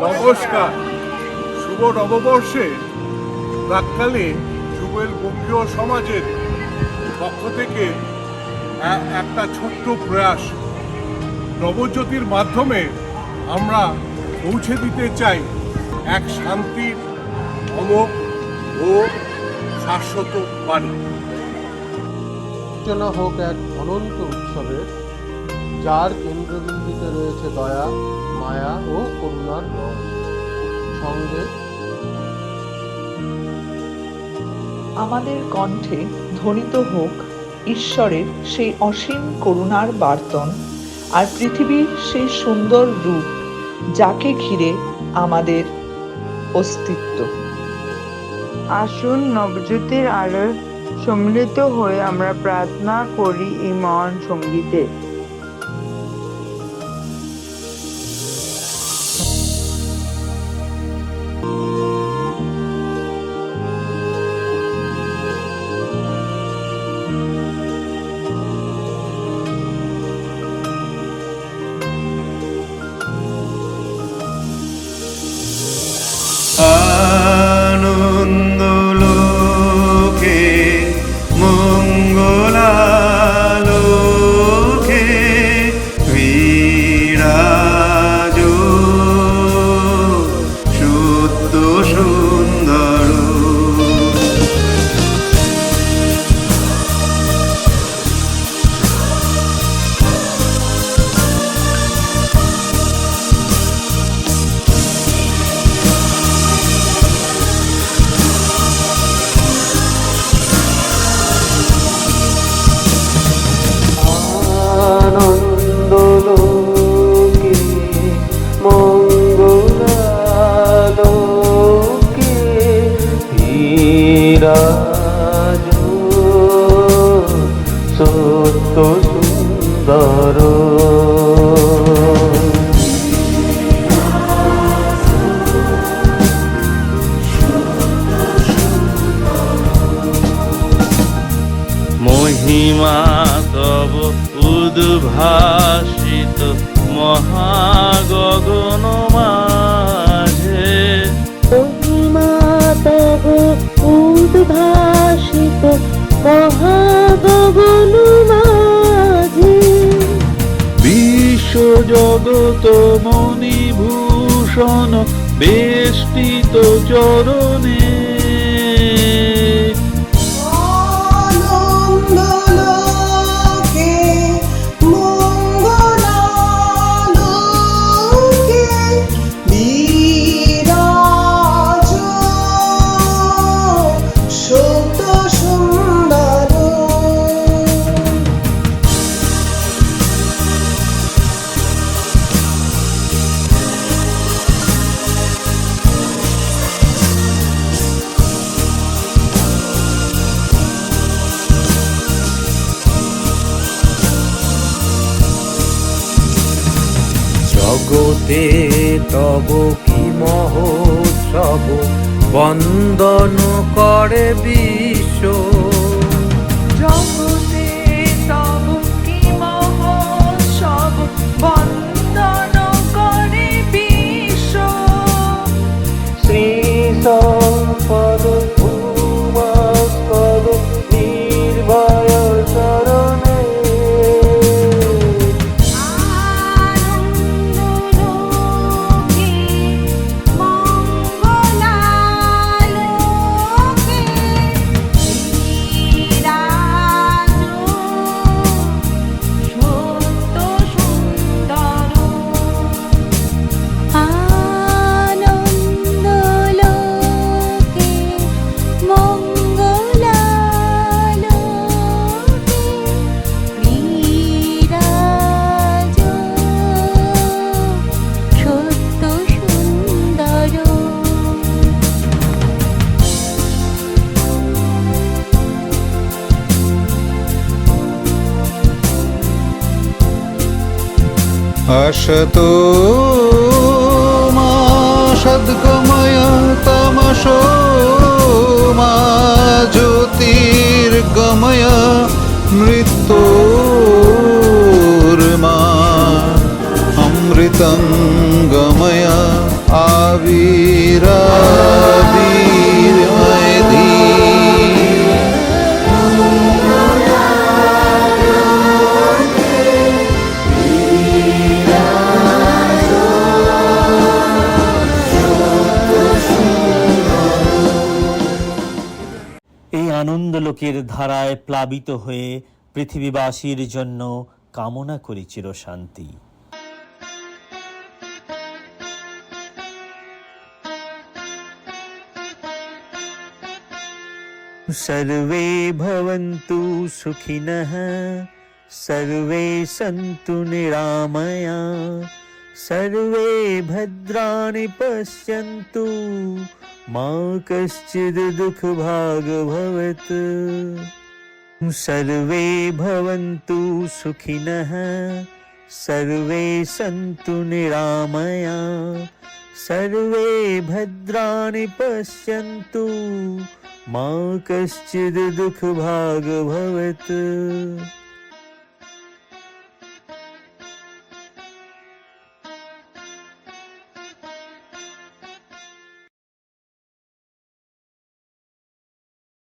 নমস্কার। শুভ নববর্ষে প্রাক্কালে যুগল বঙ্গীয় সমাজের পক্ষ থেকে একটা ছোট্ট প্রয়াস, নবজ্যোতির মাধ্যমে আমরা পৌঁছে দিতে চাই এক শান্তির অমোঘ ও শাশ্বত বাণী। সূচনা হোক এক অনন্ত উৎসবের, যার কেন্দ্রবিন্দুতে রয়েছে দয়া, মায়া ও করুণার রস। সঙ্গে আমাদের কণ্ঠে ধ্বনিত হোক ঈশ্বরের সেই অসীম করুণার বার্তন আর পৃথিবীর সেই সুন্দর রূপ যাকে ঘিরে আমাদের অস্তিত্ব। আসুন নবজ্যোতির আলোয় সম্মিলিত হয়ে আমরা প্রার্থনা করি এই মহান সঙ্গীতে। আনন্দ লোকে মঙ্গলালোকে বিরাজ শুদ্ধ সুন্দর। সত্য সুন্দর। মহিমা তব উদ্ভাসিত মহাগগন মাঝে, মহিমা তব উদ্ভাসিত মহাগগন মাঝে, বিশ্ব জগত মণিভূষণ বেষ্টিত চরণে, জগতে তব কি মহোৎসব, বন্দন করে বিশ্ব। জগতে তব কি মহোৎসব, বন্দন করে বিশ্ব। শ্রী সম্পদ উমাস্পদ নির্ভয় চরণে, असतो मा सद्गमय तमसो मा ज्योतिर्गमय मृत्योर्मा अमृतं गमय আবির আবিরময় দীপ এই আনন্দলোকের ধারায় প্লাবিত হয়ে পৃথিবীবাসীর জন্য কামনা করি চিরশান্তি। सर्वे भवन्तु सुखिनः, सर्वे सन्तु निरामया, सर्वे भद्राणि पश्यन्तु, मा कश्चित् दुःखभाग् भवेत्। सर्वे भवन्तु सुखिनः, सर्वे सन्तु निरामया, सर्वे भद्राणि पश्यन्तु, मा कश्चित् दुःखभाग् भवेत्।